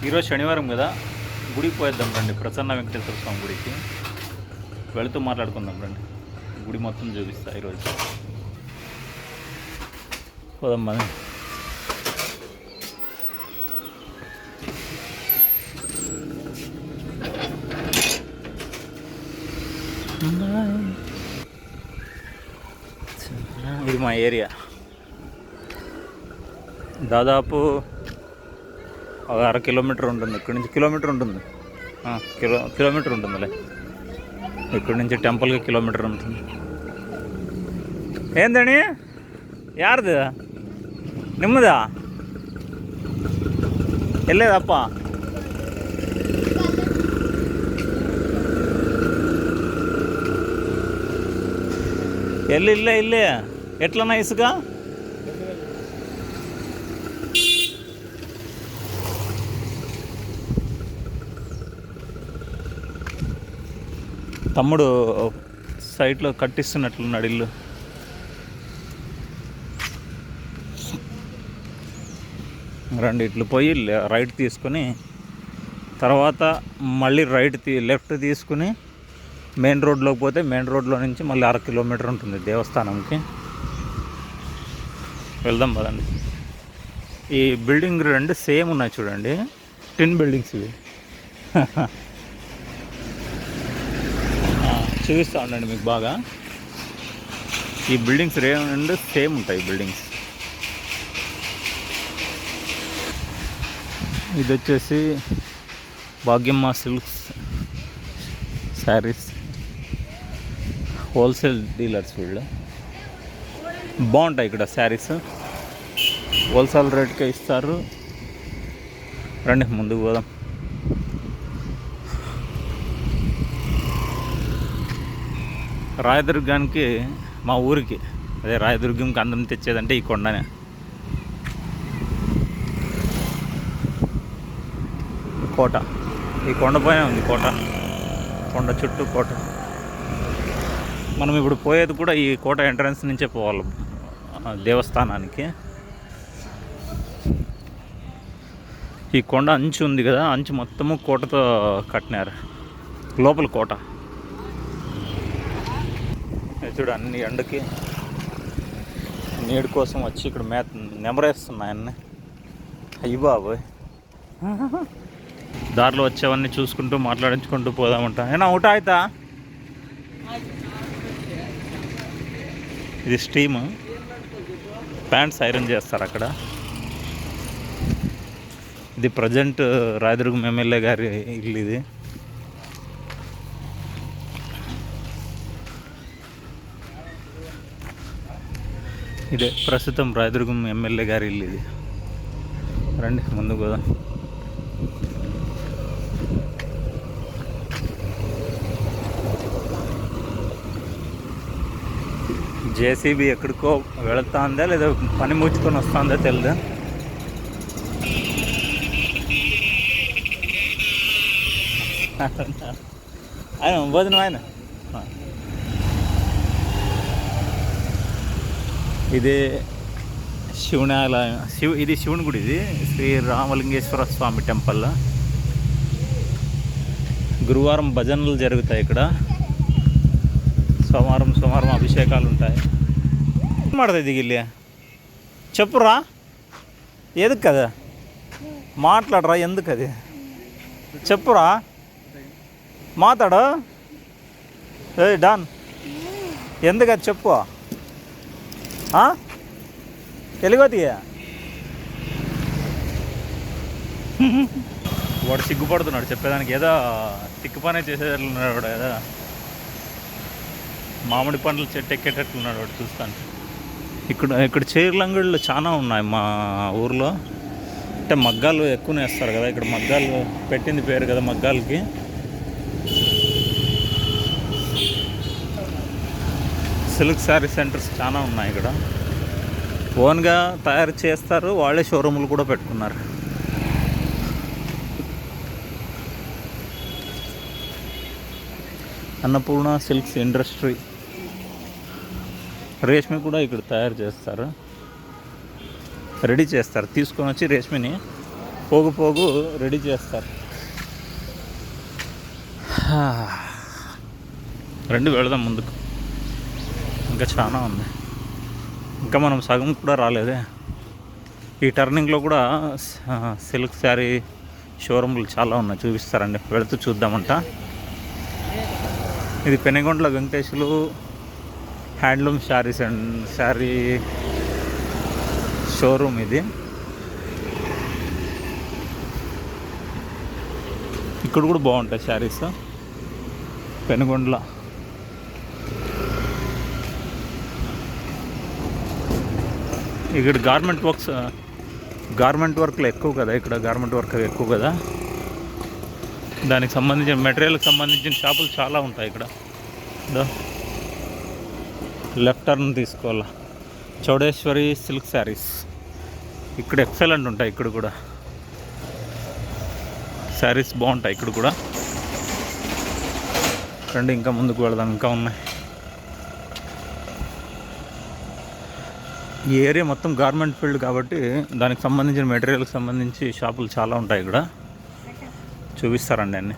ఈరోజు శనివారం కదా, గుడికి పోయేద్దాం రండి. ప్రసన్న వెంకటేశ్వర స్వామి గుడికి వెళుతూ మాట్లాడుకుందాం రండి. గుడి మొత్తం చూపిస్తా ఈరోజు. పోదాం మరి. ఇది మా ఏరియా. దాదాపు ఒక 1/2 కిలోమీటర్ ఉంటుంది. ఇక్కడి నుంచి కిలోమీటర్ ఉంటుంది. కిలోమీటర్ ఉంటుందిలే. ఇక్కడి నుంచి టెంపుల్కి కిలోమీటర్ ఉంటుంది. ఏందని యారది నిమ్మదా వెళ్ళేదప్ప. ఇల్లే ఎట్లన్నా ఇసుక తమ్ముడు సైట్లో కట్టిస్తున్నట్లున్నాడు ఇల్లు. రండి, ఇట్లు పోయి రైట్ తీసుకొని తర్వాత మళ్ళీ లెఫ్ట్ తీసుకుని మెయిన్ రోడ్లోకి పోతే మెయిన్ రోడ్లో నుంచి మళ్ళీ 1/2 కిలోమీటర్ ఉంటుంది దేవస్థానంకి. వెళ్దాం పదండి. ఈ బిల్డింగ్ 2 సేమ్ ఉన్నాయి చూడండి, టిన్ బిల్డింగ్స్ ఇవి. చూపిస్తూ ఉండండి మీకు బాగా. ఈ బిల్డింగ్స్ 2 సేమ్ ఉంటాయి బిల్డింగ్స్. ఇది వచ్చేసి Bhagyamma silks saris wholesale dealers. వీళ్ళు బాగుంటాయి ఇక్కడ శారీస్, హోల్సేల్ రేట్కే ఇస్తారు. రండి ముందుకు పోదాం. రాయదుర్గానికి, మా ఊరికి, అదే రాయదుర్గంకి అందం తెచ్చేదంటే ఈ కొండనే. కోట ఈ కొండపైన ఉంది. కొండ చుట్టూ కోట. మనం ఇప్పుడు పోయేది కూడా ఈ కోట ఎంట్రన్స్ నుంచే పోవాలి దేవస్థానానికి. ఈ కొండ అంచు ఉంది కదా, అంచు మొత్తము కోటతో కట్టినారు. లోపల కోట చూడు. అన్ని ఎండకి నీడు కోసం వచ్చి ఇక్కడ నెమరేస్తున్నాయి అన్నీ. అయ్యి బాబోయ్, దారిలో వచ్చేవన్నీ చూసుకుంటూ మాట్లాడించుకుంటూ పోదామంటా. ఏనా ఊట అవుతా. ఇది స్టీమ్, ప్యాంట్స్ ఐరన్ చేస్తారు అక్కడ. ఇది ప్రజెంట్ రాయదుర్గం ఎమ్మెల్యే గారి ఇల్లు ఇది. ఇదే ప్రస్తుతం రాయదుర్గం ఎమ్మెల్యే గారి ఇల్లు ఇది. రండి ముందుకు పోదాం. జేసీబీ ఎక్కడికో వెళుతుందా లేదా పని ముచ్చుకొని వస్తుందా తెలియదా. ఆయన భోజనం ఆయన. ఇదే శివుని ఆలయం. ఇది శివుని గుడి. ఇది శ్రీ రామలింగేశ్వర స్వామి టెంపుల్. గురువారం భజనలు జరుగుతాయి ఇక్కడ. సోమవారం అభిషేకాలు ఉంటాయి. మాడతాయి దిగిల్లి చెప్పురా. ఎందుకు కదా మాట్లాడరా, ఎందుకు అది చెప్పురా, మాట్లాడు. ఏ డాన్, ఎందుకు అది చెప్పు. తెలియదు. వాడు సిగ్గుపడుతున్నాడు చెప్పేదానికి. ఏదో తిక్కు పనే చేసేటట్లున్నాడు వాడు. ఏదో మామిడి పండ్లు చెట్టు ఎక్కేటట్లున్నాడు వాడు చూస్తాను. ఇక్కడ చీరలంగళ్ళు చాలా ఉన్నాయి మా ఊర్లో. అంటే మగ్గాలు ఎక్కువనే వేస్తారు కదా ఇక్కడ. మగ్గాలు పెట్టింది పేరు కదా మగ్గాలకి. సిల్క్ శారీ సెంటర్స్ చాలా ఉన్నాయి ఇక్కడ. ఓన్గా తయారు చేస్తారు, వాళ్ళే షోరూములు కూడా పెట్టుకున్నారు. Annapurna silks industry. రేష్మి కూడా ఇక్కడ తయారు చేస్తారు, రెడీ చేస్తారు. తీసుకొని వచ్చి రేష్మిని పోగు పోగు రెడీ చేస్తారు. రండి వెళదాం ముందుకు, ఇంకా చాలా ఉంది. ఇంకా మనం సగం కూడా రాలేదే. ఈ టర్నింగ్లో కూడా సిల్క్ శారీ షోరూమ్లు చాలా ఉన్నాయి, చూపిస్తారండి. వెళుతూ చూద్దామంట. ఇది పెనుగొండల Venkateswara handloom saris and sari showroom ఇది. ఇక్కడ కూడా బాగుంటాయి శారీస్ పెనుగొండల. ఇక్కడ గార్మెంట్ వర్క్లు ఎక్కువ కదా, ఇక్కడ గార్మెంట్ వర్క్ ఎక్కువ కదా. దానికి సంబంధించిన మెటీరియల్కి సంబంధించిన షాపులు చాలా ఉంటాయి ఇక్కడ. లెఫ్ట్ టర్న్ తీసుకోవాలా. చౌడేశ్వరి సిల్క్ శారీస్ ఇక్కడ ఎక్సలెంట్ ఉంటాయి. ఇక్కడ కూడా శారీస్ బాగుంటాయి ఇక్కడ కూడా. రండి ఇంకా ముందుకు వెళదాం, ఇంకా ఉన్నాయి. ఈ ఏరియా మొత్తం గార్మెంట్ ఫీల్డ్ కాబట్టి దానికి సంబంధించిన మెటీరియల్కి సంబంధించి షాపులు చాలా ఉంటాయి ఇక్కడ, చూపిస్తారండి అన్నీ.